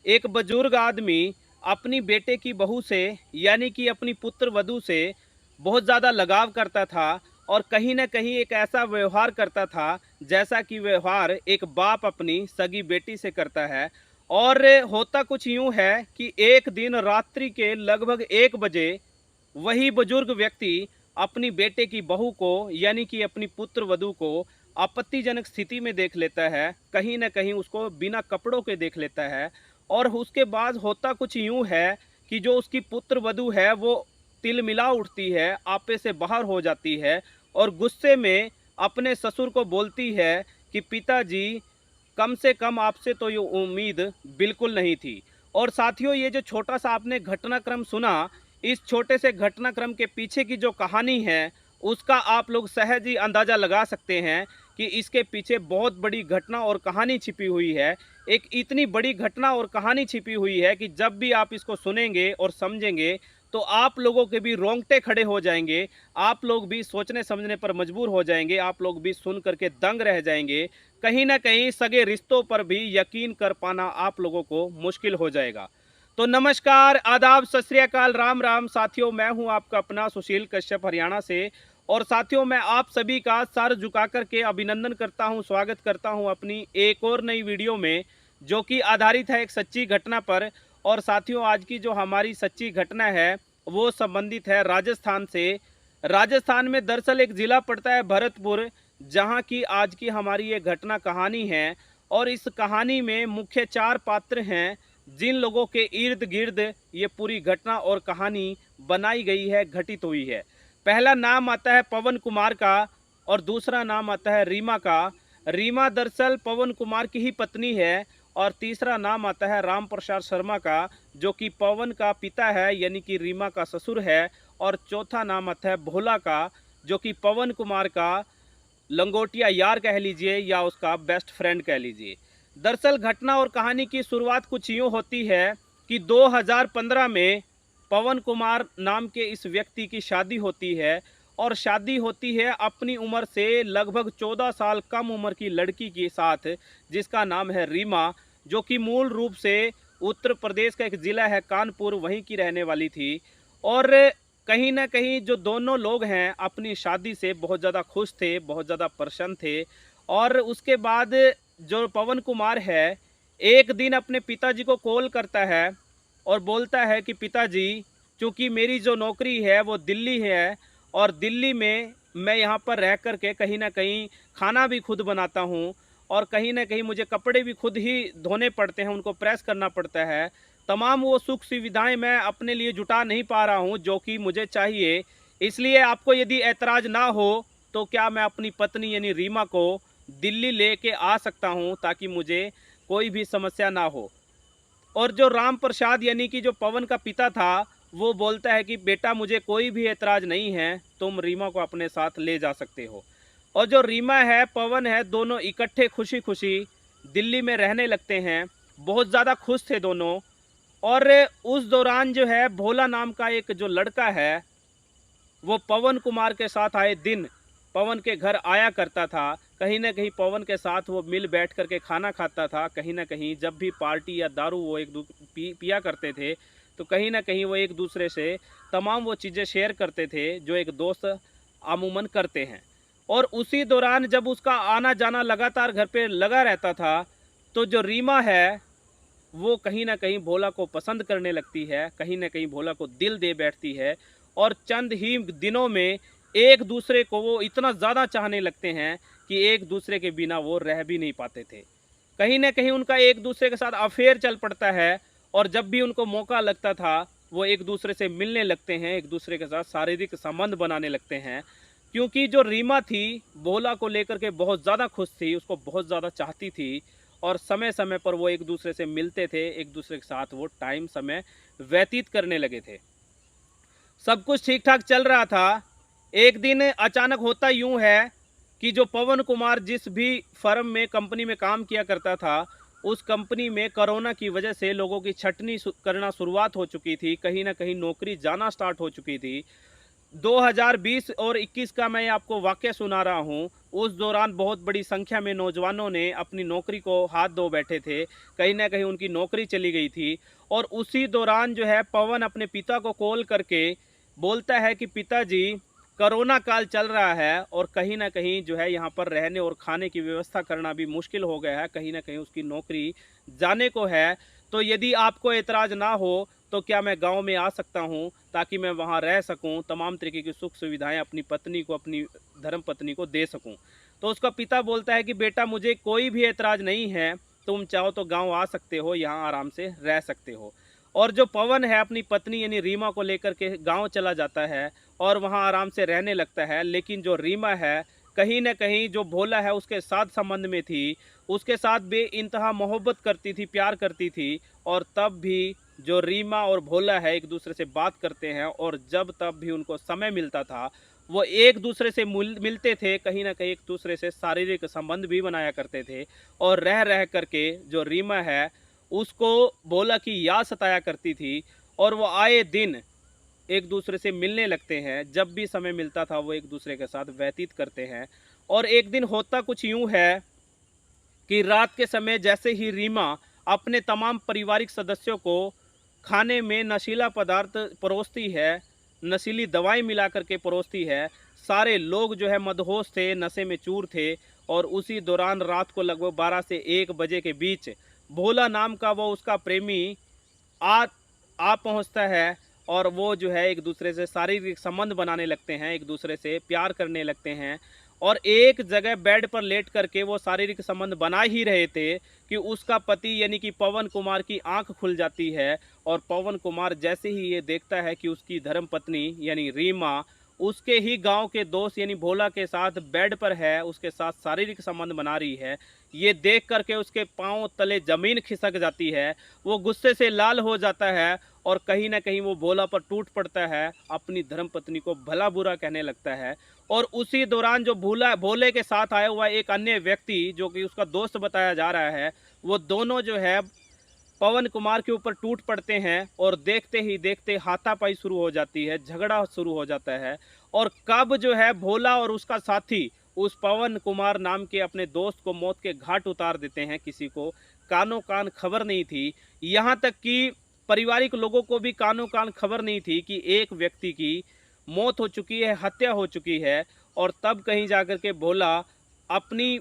एक बुजुर्ग आदमी अपनी बेटे की बहू से यानी कि अपनी पुत्र वधू से बहुत ज़्यादा लगाव करता था और कहीं न कहीं एक ऐसा व्यवहार करता था जैसा कि व्यवहार एक बाप अपनी सगी बेटी से करता है। और होता कुछ यूँ है कि एक दिन रात्रि के लगभग 1 बजे वही बुजुर्ग व्यक्ति अपनी बेटे की बहू को यानी कि अपनी पुत्र वधू को आपत्तिजनक स्थिति में देख लेता है, कहीं न कहीं उसको बिना कपड़ों के देख लेता है। और उसके बाद होता कुछ यूँ है कि जो उसकी पुत्र वधू है वो तिलमिला उठती है, आपे से बाहर हो जाती है और गुस्से में अपने ससुर को बोलती है कि पिताजी, कम से कम आपसे तो ये उम्मीद बिल्कुल नहीं थी। और साथियों, ये जो छोटा-सा आपने घटनाक्रम सुना, इस छोटे से घटनाक्रम के पीछे की जो कहानी है, उसका आप लोग सहज ही अंदाज़ा लगा सकते हैं कि इसके पीछे बहुत बड़ी घटना और कहानी छिपी हुई है। एक इतनी बड़ी घटना और कहानी छिपी हुई है कि जब भी आप इसको सुनेंगे और समझेंगे, तो आप लोगों के भी रोंगटे खड़े हो जाएँगे, आप लोग भी सोचने-समझने पर मजबूर हो जाएँगे, आप लोग भी सुन कर के दंग रह जाएँगे। कहीं न कहीं सगे रिश्तों पर भी यकीन कर पाना आप लोगों को मुश्किल हो जाएगा। तो नमस्कार, आदाब, सत श्री अकाल, राम राम साथियों, मैं हूं आपका अपना सुशील कश्यप हरियाणा से। और साथियों, मैं आप सभी का सर झुका कर के अभिनंदन करता हूं, स्वागत करता हूं अपनी एक और नई वीडियो में, जो कि आधारित है एक सच्ची घटना पर। और साथियों, आज की जो हमारी सच्ची घटना है वो संबंधित है राजस्थान से। राजस्थान में दरअसल एक ज़िला पड़ता है भरतपुर, जहां की आज की हमारी ये घटना कहानी है। और इस कहानी में मुख्य 4 पात्र हैं, जिन लोगों के इर्द गिर्द ये पूरी घटना और कहानी बनाई गई है, घटित हुई है। पहला नाम आता है पवन कुमार का और दूसरा नाम आता है रीमा का। रीमा दरअसल पवन कुमार की ही पत्नी है। और तीसरा नाम आता है राम प्रसाद शर्मा का, जो कि पवन का पिता है यानी कि रीमा का ससुर है। और चौथा नाम आता है भोला का, जो कि पवन कुमार का लंगोटिया यार कह लीजिए या उसका बेस्ट फ्रेंड कह लीजिए। दरअसल घटना और कहानी की शुरुआत कुछ यूँ होती है कि 2015 में पवन कुमार नाम के इस व्यक्ति की शादी होती है। और शादी होती है अपनी उम्र से लगभग 14 साल कम उम्र की लड़की के साथ, जिसका नाम है रीमा, जो कि मूल रूप से उत्तर प्रदेश का एक ज़िला है कानपुर, वहीं की रहने वाली थी। और कहीं न कहीं जो दोनों लोग हैं अपनी शादी से बहुत ज़्यादा खुश थे, बहुत ज़्यादा प्रसन्न थे। और उसके बाद जो पवन कुमार है, एक दिन अपने पिताजी को कॉल करता है और बोलता है कि पिताजी, चूँकि मेरी जो नौकरी है वो दिल्ली है और दिल्ली में मैं यहाँ पर रह कर के कहीं न कहीं खाना भी खुद बनाता हूँ और कहीं न कहीं मुझे कपड़े भी खुद ही धोने पड़ते हैं, उनको प्रेस करना पड़ता है। तमाम वो सुख सुविधाएँ मैं अपने लिए जुटा नहीं पा रहा हूँ जो कि मुझे चाहिए। इसलिए आपको यदि ऐतराज़ ना हो, तो क्या मैं अपनी पत्नी यानी रीमा को दिल्ली लेके आ सकता हूँ, ताकि मुझे कोई भी समस्या ना हो। और जो राम प्रसाद यानी कि जो पवन का पिता था, वो बोलता है कि बेटा, मुझे कोई भी ऐतराज़ नहीं है, तुम रीमा को अपने साथ ले जा सकते हो। और जो रीमा है, पवन है, दोनों इकट्ठे खुशी-खुशी दिल्ली में रहने लगते हैं। बहुत ज़्यादा खुश थे दोनों। और उस दौरान जो है भोला नाम का एक जो लड़का है, वो पवन कुमार के साथ आए दिन पवन के घर आया करता था। कहीं न कहीं पवन के साथ वो मिल बैठ कर के खाना खाता था। कहीं न कहीं जब भी पार्टी या दारू वो एक दू पिया करते थे, तो कहीं न कहीं वो एक दूसरे से तमाम वो चीज़ें शेयर करते थे, जो एक दोस्त अमूमन करते हैं। और उसी दौरान जब उसका आना-जाना लगातार घर पे लगा रहता था, तो जो रीमा है, वो कहीं न कहीं भोला को पसंद करने लगती है, कहीं न कहीं भोला को दिल दे बैठती है। और चंद ही दिनों में एक दूसरे को वो इतना ज़्यादा चाहने लगते हैं कि एक दूसरे के बिना वो रह भी नहीं पाते थे। कहीं न कहीं उनका एक दूसरे के साथ अफ़ेयर चल पड़ता है। और जब भी उनको मौका लगता था, वो एक दूसरे से मिलने लगते हैं, एक दूसरे के साथ शारीरिक संबंध बनाने लगते हैं। क्योंकि जो रीमा थी, भोला को लेकर के बहुत ज़्यादा खुश थी, उसको बहुत ज़्यादा चाहती थी। और समय-समय पर वो एक दूसरे से मिलते थे, एक दूसरे के साथ वो टाइम समय व्यतीत करने लगे थे। सब कुछ ठीक-ठाक चल रहा था। एक दिन अचानक होता यूँ है कि जो पवन कुमार जिस भी फर्म में, कंपनी में काम किया करता था, उस कंपनी में कोरोना की वजह से लोगों की छँटनी करना शुरुआत हो चुकी थी। कहीं न कहीं नौकरी जाना स्टार्ट हो चुकी थी। 2020 और 21 का मैं आपको वाक़या सुना रहा हूँ। उस दौरान बहुत बड़ी संख्या में नौजवानों ने अपनी नौकरी को हाथ धो बैठे थे। कहीं न कहीं उनकी नौकरी चली गई थी और उसी दौरान जो है पवन अपने पिता को कॉल करके बोलता है कि पिताजी, कोरोना काल चल रहा है और कहीं न कहीं जो है यहाँ पर रहने और खाने की व्यवस्था करना भी मुश्किल हो गया है। कहीं न कहीं उसकी नौकरी जाने को है। तो यदि आपको ऐतराज़ ना हो तो क्या मैं गाँव में आ सकता हूँ ताकि मैं वहाँ रह सकूँ, तमाम तरीके की सुख सुविधाएँ अपनी पत्नी को, अपनी धर्मपत्नी को दे सकूँ। तो उसका पिता बोलता है कि बेटा मुझे कोई भी ऐतराज़ नहीं है, तुम चाहो तो गाँव आ सकते हो, यहाँ आराम से रह सकते हो। और जो पवन है अपनी पत्नी यानी रीमा को लेकर के गाँव चला जाता है और वहाँ आराम से रहने लगता है। लेकिन जो रीमा है, कहीं न कहीं जो भोला है उसके साथ संबंध में थी, उसके साथ बेइंतहा मोहब्बत करती थी, प्यार करती थी और तब भी जो रीमा और भोला है एक दूसरे से बात करते हैं और जब तब भी उनको समय मिलता था, वो एक दूसरे से मिलते थे, कहीं न कहीं एक दूसरे से शारीरिक संबंध भी बनाया करते थे और रह करके जो रीमा है, उसको भोला की याद सताया करती थी और वो आए दिन एक दूसरे से मिलने लगते हैं। जब भी समय मिलता था वो एक दूसरे के साथ व्यतीत करते हैं और एक दिन होता कुछ यूँ है कि रात के समय जैसे ही रीमा अपने तमाम पारिवारिक सदस्यों को खाने में नशीला पदार्थ परोसती है, नशीली दवाई मिला कर के परोसती है, सारे लोग जो है मदहोश थे, नशे में चूर थे और उसी दौरान रात को लगभग 12 से 1 बजे के बीच भोला नाम का वो उसका प्रेमी आ आ पहुँचता है और वो जो है एक दूसरे से शारीरिक संबंध बनाने लगते हैं, एक दूसरे से प्यार करने लगते हैं और एक जगह बेड पर लेट करके वो शारीरिक संबंध बना ही रहे थे कि उसका पति यानी कि पवन कुमार की आंख खुल जाती है और पवन कुमार जैसे ही ये देखता है कि उसकी धर्मपत्नी यानी रीमा उसके ही गांव के दोस्त यानी भोला के साथ बेड पर है, उसके साथ शारीरिक संबंध बना रही है, ये देख करके उसके पांव तले जमीन खिसक जाती है। वो गुस्से से लाल हो जाता है और कहीं ना कहीं वो भोला पर टूट पड़ता है, अपनी धर्मपत्नी को भला बुरा कहने लगता है और उसी दौरान जो भोला भोले के साथ आया हुआ एक अन्य व्यक्ति जो कि उसका दोस्त बताया जा रहा है, वो दोनों जो है पवन कुमार के ऊपर टूट पड़ते हैं और देखते ही देखते हाथापाई शुरू हो जाती है, झगड़ा शुरू हो जाता है और कब जो है भोला और उसका साथी उस पवन कुमार नाम के अपने दोस्त को मौत के घाट उतार देते हैं, किसी को कानों कान खबर नहीं थी। यहाँ तक कि पारिवारिक लोगों को भी कानों कान खबर नहीं थी कि एक व्यक्ति की मौत हो चुकी है, हत्या हो चुकी है और तब कहीं जाकर के भोला अपनी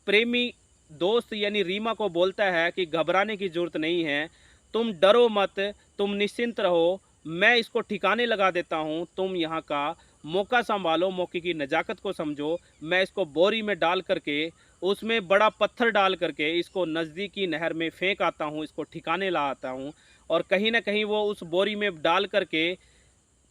प्रेमी दोस्त यानी रीमा को बोलता है कि घबराने की ज़रूरत नहीं है, तुम डरो मत, तुम निश्चिंत रहो, मैं इसको ठिकाने लगा देता हूँ, तुम यहाँ का मौका संभालो, मौके की नज़ाकत को समझो, मैं इसको बोरी में डाल करके उसमें बड़ा पत्थर डाल करके इसको नज़दीकी नहर में फेंक आता हूँ, इसको ठिकाने ला आता हूँ और कहीं न कहीं वो उस बोरी में डाल करके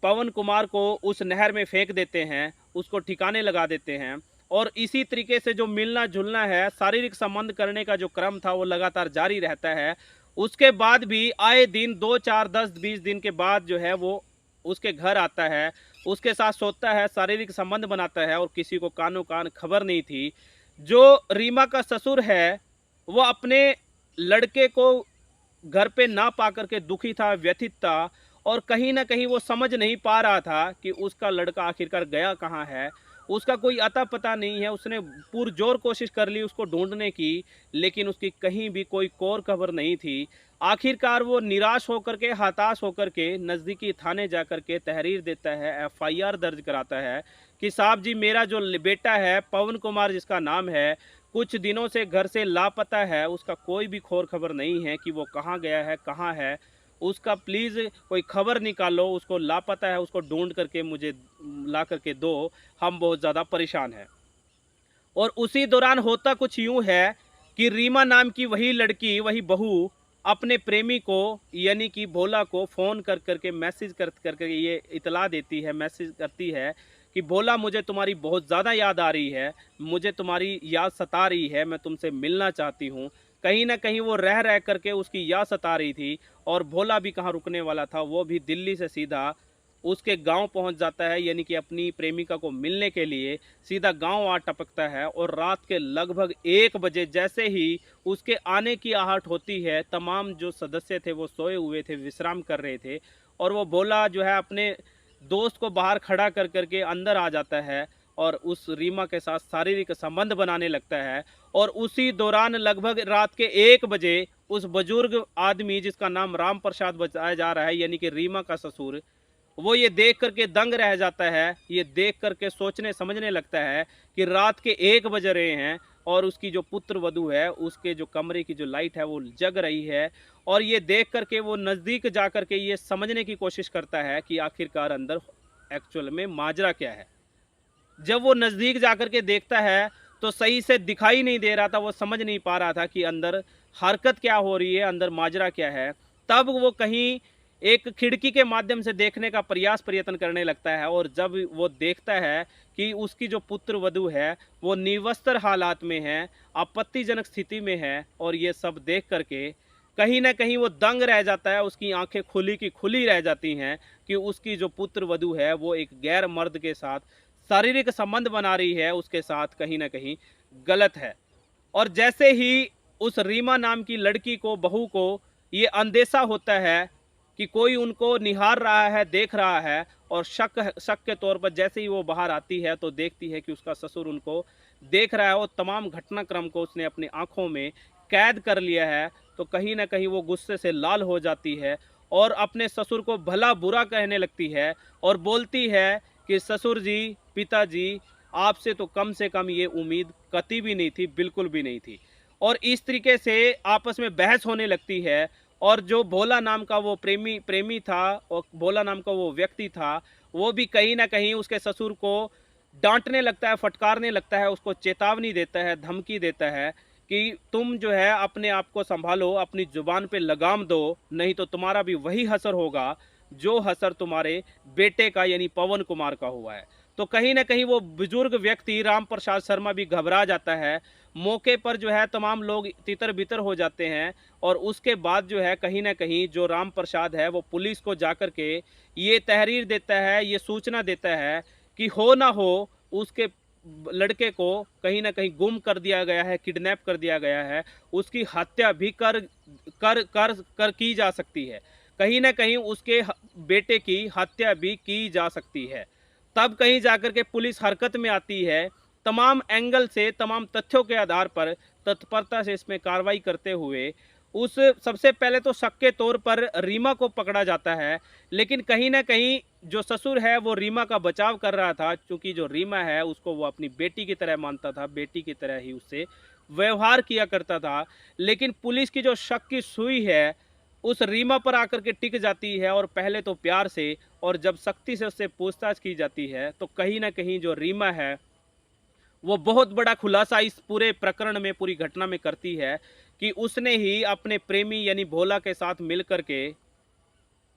पवन कुमार को उस नहर में फेंक देते हैं, उसको ठिकाने लगा देते हैं और इसी तरीके से जो मिलना-जुलना है, शारीरिक संबंध करने का जो क्रम था वो लगातार जारी रहता है। उसके बाद भी आए दिन 2, 4, 10, 20 दिन के बाद जो है वो उसके घर आता है, उसके साथ सोता है, शारीरिक संबंध बनाता है और किसी को कानो-कान खबर नहीं थी। जो रीमा का ससुर है, वो अपने लड़के को घर पे ना पाकर के दुखी था, व्यथित था और कहीं न कहीं वो समझ नहीं पा रहा था कि उसका लड़का आखिरकार गया कहाँ है। उसका कोई अता-पता नहीं है, उसने पुरज़ोर कोशिश कर ली उसको ढूँढने की, लेकिन उसकी कहीं भी कोई कौर खबर नहीं थी। आखिरकार वो निराश होकर के, हताश होकर के नज़दीकी थाने जाकर के तहरीर देता है, एफआईआर दर्ज कराता है कि साहब जी मेरा जो बेटा है, पवन कुमार जिसका नाम है, कुछ दिनों से घर से लापता है, उसका कोई भी खौर खबर नहीं है कि वो कहाँ गया है, कहाँ है। उसका प्लीज़ कोई खबर निकालो, उसको लापता है, उसको ढूँढ करके मुझे ला करके दो, हम बहुत ज़्यादा परेशान हैं। और उसी दौरान होता कुछ यूँ है कि रीमा नाम की वही लड़की, वही बहू अपने प्रेमी को यानी कि भोला को फ़ोन कर करके मैसेज कर ये इतला देती है, मैसेज करती है कि भोला मुझे तुम्हारी बहुत ज़्यादा याद आ रही है, मुझे तुम्हारी याद सता रही है, मैं तुमसे मिलना चाहती हूँ। कहीं न कहीं वो रह करके उसकी याद सता रही थी और भोला भी कहाँ रुकने वाला था, वो भी दिल्ली से सीधा उसके गांव पहुंच जाता है, यानी कि अपनी प्रेमिका को मिलने के लिए सीधा गांव आ टपकता है और रात के लगभग 1 बजे जैसे ही उसके आने की आहट होती है, तमाम जो सदस्य थे वो सोए हुए थे, विश्राम कर रहे थे और वो भोला जो है अपने दोस्त को बाहर खड़ा कर करके अंदर आ जाता है और उस रीमा के साथ शारीरिक संबंध बनाने लगता है। और उसी दौरान लगभग रात के 1 बजे उस बुजुर्ग आदमी जिसका नाम राम प्रसाद बताया जा रहा है, यानी कि रीमा का ससुर, वो ये देख करके दंग रह जाता है। ये देख करके सोचने समझने लगता है कि रात के 1 बज रहे हैं और उसकी जो पुत्र वधू है उसके जो कमरे की जो लाइट है वो जग रही है। और ये देख करके वो नज़दीक जा करके ये समझने की कोशिश करता है कि आखिरकार अंदर एक्चुअल में माजरा क्या है। जब वो नज़दीक जा कर के देखता है तो सही से दिखाई नहीं दे रहा था, वो समझ नहीं पा रहा था कि अंदर हरकत क्या हो रही है, अंदर माजरा क्या है। तब वो कहीं एक खिड़की के माध्यम से देखने का प्रयत्न करने लगता है और जब वो देखता है कि उसकी जो पुत्र वधू है वो निवस्त्र हालात में है, आपत्तिजनक स्थिति में है, और ये सब देख करके कहीं न कहीं वो दंग रह जाता है। उसकी आंखें खुली की खुली रह जाती हैं कि उसकी जो पुत्र वधू है वो एक गैर मर्द के साथ शारीरिक संबंध बना रही है, उसके साथ कहीं न कहीं गलत है। और जैसे ही उस रीमा नाम की लड़की को, बहू को ये अंदेशा होता है कि कोई उनको निहार रहा है, देख रहा है, और शक के तौर पर जैसे ही वो बाहर आती है तो देखती है कि उसका ससुर उनको देख रहा है और तमाम घटनाक्रम को उसने अपनी आँखों में कैद कर लिया है, तो कहीं न कहीं वो गुस्से से लाल हो जाती है और अपने ससुर को भला-बुरा कहने लगती है और बोलती है कि ससुर जी, पिताजी, आपसे तो कम से कम ये उम्मीद कतई भी नहीं थी, बिल्कुल भी नहीं थी। और इस तरीके से आपस में बहस होने लगती है। और जो भोला नाम का वो प्रेमी प्रेमी था और भोला नाम का वो व्यक्ति था, वो भी कहीं न कहीं उसके ससुर को डाँटने लगता है, फटकारने लगता है, उसको चेतावनी देता है, धमकी देता है कि तुम जो है अपने आप को सँभालो, अपनी ज़ुबान पे लगाम दो, नहीं तो तुम्हारा भी वही हशर होगा, जो हशर तुम्हारे बेटे का यानी पवन कुमार का हुआ है। तो कहीं न कहीं वो बुजुर्ग व्यक्ति राम प्रसाद शर्मा भी घबरा जाता है। मौके पर जो है तमाम लोग तितर-बितर हो जाते हैं और उसके बाद जो है कहीं न कहीं जो राम प्रसाद है वो पुलिस को जाकर के ये तहरीर देता है, ये सूचना देता है कि हो ना हो उसके लड़के को कहीं न कहीं गुम कर दिया गया है, किडनैप कर दिया गया है, उसकी हत्या भी कर कर कर कर की जा सकती है। कहीं न कहीं उसके बेटे की हत्या भी की जा सकती है। तब कहीं जाकर के पुलिस हरकत में आती है। तमाम एंगल से, तमाम तथ्यों के आधार पर तत्परता से इसमें कार्रवाई करते हुए उस सबसे पहले तो शक के तौर पर रीमा को पकड़ा जाता है। लेकिन कहीं न कहीं जो ससुर है वो रीमा का बचाव कर रहा था, क्योंकि जो रीमा है उसको वो अपनी बेटी की तरह मानता था, बेटी की तरह ही उससे व्यवहार किया करता था। लेकिन पुलिस की जो शक की सुई है उस रीमा पर आकर के टिक जाती है और पहले तो प्यार से, और जब सख्ती से उससे पूछताछ की जाती है तो कहीं न कहीं जो रीमा है वो बहुत बड़ा खुलासा इस पूरे प्रकरण में, पूरी घटना में करती है कि उसने ही अपने प्रेमी यानी भोला के साथ मिलकर के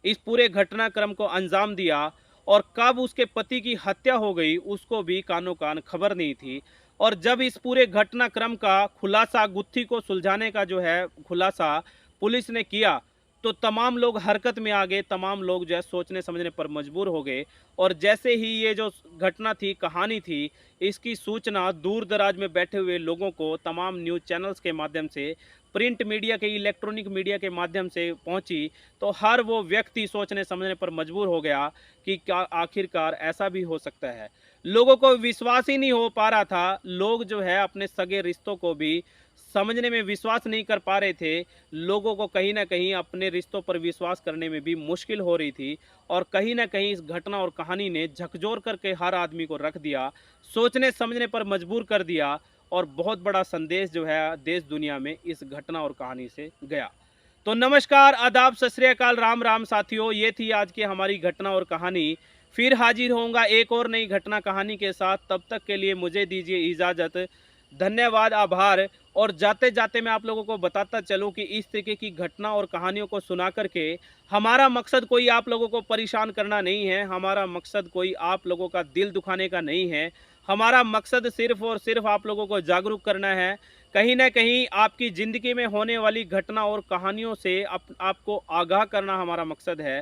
इस पूरे घटनाक्रम को अंजाम दिया। और कब उसके पति की हत्या हो गई उसको भी कानो कान खबर नहीं थी। और जब इस पूरे घटनाक्रम का खुलासा, गुत्थी को सुलझाने का जो है खुलासा पुलिस ने किया, तो तमाम लोग हरकत में आ गए, तमाम लोग जो है सोचने समझने पर मजबूर हो गए। और जैसे ही ये जो घटना थी, कहानी थी, इसकी सूचना दूर दराज में बैठे हुए लोगों को तमाम न्यूज़ चैनल्स के माध्यम से, प्रिंट मीडिया के, इलेक्ट्रॉनिक मीडिया के माध्यम से पहुंची, तो हर वो व्यक्ति सोचने समझने पर मजबूर हो गया कि क्या आखिरकार ऐसा भी हो सकता है। लोगों को विश्वास ही नहीं हो पा रहा था। लोग जो है अपने सगे रिश्तों को भी समझने में विश्वास नहीं कर पा रहे थे। लोगों को कहीं न कहीं अपने रिश्तों पर विश्वास करने में भी मुश्किल हो रही थी। और कहीं न कहीं इस घटना और कहानी ने झकझोर करके हर आदमी को रख दिया, सोचने समझने पर मजबूर कर दिया। और बहुत बड़ा संदेश जो है देश दुनिया में इस घटना और कहानी से गया। तो नमस्कार, आदाब, सत श्री अकाल, राम राम साथियों, ये थी आज की हमारी घटना और कहानी। फिर हाजिर होऊंगा एक और नई घटना कहानी के साथ। तब तक के लिए मुझे दीजिए इजाज़त। धन्यवाद, आभार। और जाते जाते मैं आप लोगों को बताता चलूं कि इस तरीके की घटना और कहानियों को सुना करके हमारा मकसद कोई आप लोगों को परेशान करना नहीं है, हमारा मकसद कोई आप लोगों का दिल दुखाने का नहीं है। हमारा मकसद सिर्फ़ और सिर्फ़ आप लोगों को जागरूक करना है। कहीं न कहीं आपकी ज़िंदगी में होने वाली घटना और कहानियों से आपको आगाह करना हमारा मकसद है।